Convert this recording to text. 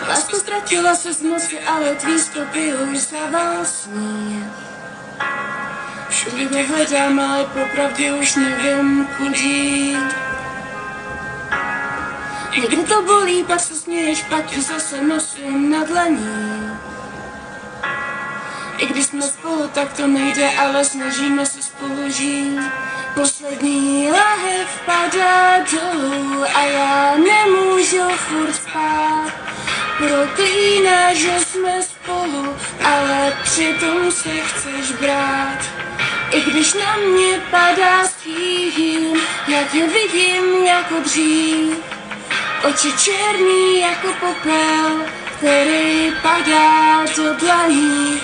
Lásko, ztratila se z moci, ale tvý stopy už zavásní. Všude mě hledám, ale popravdě už nevím, kudy jít. Někdy to bolí, pak se směješ, pak tě zase nosím na dlaní. I když jsme spolu, tak to nejde, ale snažíme se spolu žít. Poslední lahev padá dolů a já nemůžu furt spát. Proklíná, že jsme spolu, ale přitom se chceš brát. I když na mě padá stín, já tě vidím jako dřív. Oči černý jako popel, který padá do dlaní.